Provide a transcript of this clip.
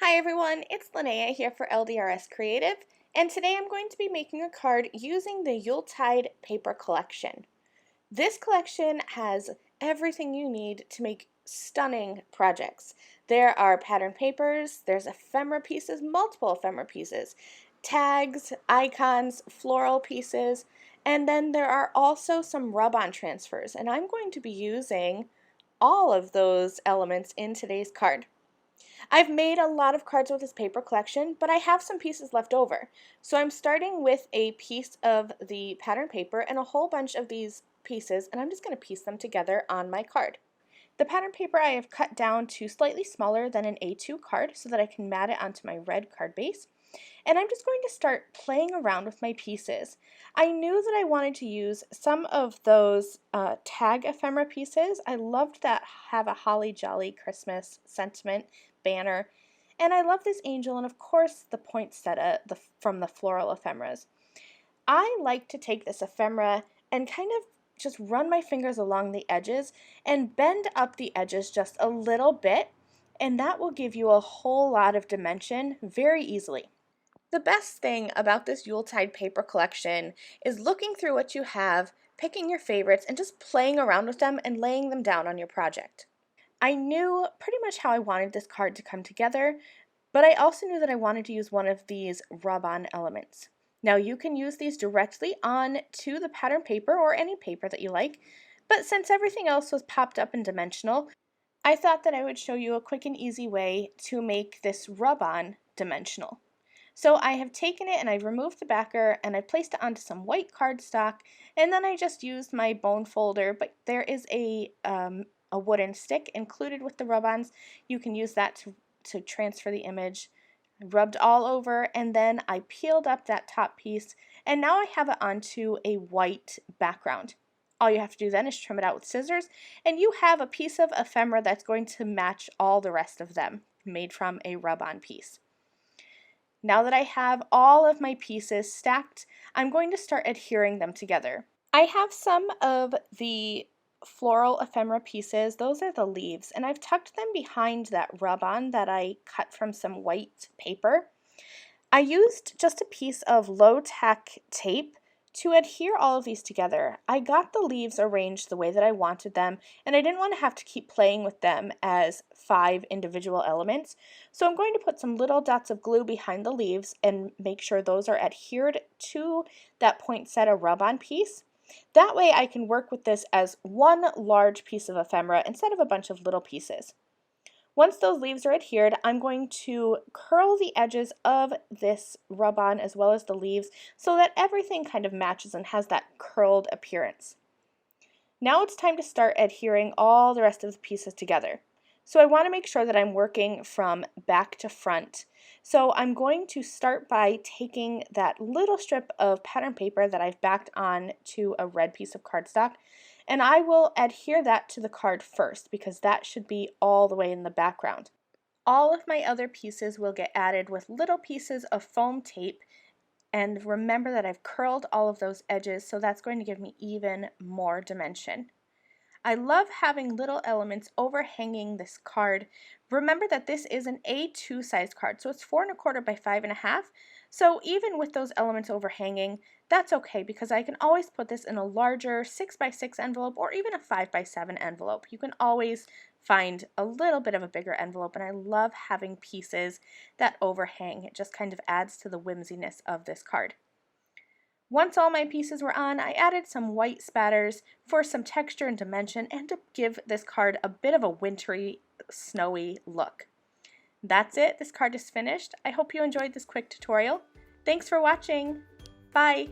Hi everyone, it's Lynnea here for LDRS Creative, and today I'm going to be making a card using the Yuletide Paper Collection. This collection has everything you need to make stunning projects. There are pattern papers, there's ephemera pieces, multiple ephemera pieces, tags, icons, floral pieces, and then there are also some rub-on transfers, and I'm going to be using all of those elements in today's card. I've made a lot of cards with this paper collection, but I have some pieces left over. So I'm starting with a piece of the pattern paper and a whole bunch of these pieces, and I'm just going to piece them together on my card. The pattern paper I have cut down to slightly smaller than an A2 card so that I can mat it onto my red card base. And I'm just going to start playing around with my pieces. I knew that I wanted to use some of those tag ephemera pieces. I loved that have a holly jolly Christmas sentiment banner. And I love this angel and of course the poinsettia from the floral ephemeras. I like to take this ephemera and kind of just run my fingers along the edges and bend up the edges just a little bit, and that will give you a whole lot of dimension very easily. The best thing about this Yuletide paper collection is looking through what you have, picking your favorites, and just playing around with them and laying them down on your project. I knew pretty much how I wanted this card to come together, but I also knew that I wanted to use one of these rub-on elements. Now you can use these directly on to the pattern paper or any paper that you like, but since everything else was popped up and dimensional, I thought that I would show you a quick and easy way to make this rub-on dimensional. So I have taken it and I've removed the backer and I placed it onto some white cardstock, and then I just used my bone folder, but there is a wooden stick included with the rub-ons. You can use that to transfer the image. I rubbed all over and then I peeled up that top piece, and now I have it onto a white background. All you have to do then is trim it out with scissors, and you have a piece of ephemera that's going to match all the rest of them, made from a rub-on piece. Now that I have all of my pieces stacked, I'm going to start adhering them together. I have some of the floral ephemera pieces, those are the leaves, and I've tucked them behind that rub-on that I cut from some white paper. I used just a piece of low-tack tape to adhere all of these together. I got the leaves arranged the way that I wanted them, and I didn't want to have to keep playing with them as 5 individual elements, so I'm going to put some little dots of glue behind the leaves and make sure those are adhered to that poinsettia rub-on piece. That way I can work with this as one large piece of ephemera instead of a bunch of little pieces. Once those leaves are adhered, I'm going to curl the edges of this rub-on as well as the leaves so that everything kind of matches and has that curled appearance. Now it's time to start adhering all the rest of the pieces together. So I want to make sure that I'm working from back to front. So I'm going to start by taking that little strip of pattern paper that I've backed on to a red piece of cardstock, and I will adhere that to the card first because that should be all the way in the background. All of my other pieces will get added with little pieces of foam tape, and remember that I've curled all of those edges, so that's going to give me even more dimension. I love having little elements overhanging this card. Remember that this is an A2 size card, so it's 4 1/4 by 5 1/2. So even with those elements overhanging, that's okay because I can always put this in a larger 6 by 6 envelope or even a 5 by 7 envelope. You can always find a little bit of a bigger envelope, and I love having pieces that overhang. It just kind of adds to the whimsiness of this card. Once all my pieces were on, I added some white spatters for some texture and dimension and to give this card a bit of a wintry, snowy look. That's it. This card is finished. I hope you enjoyed this quick tutorial. Thanks for watching. Bye!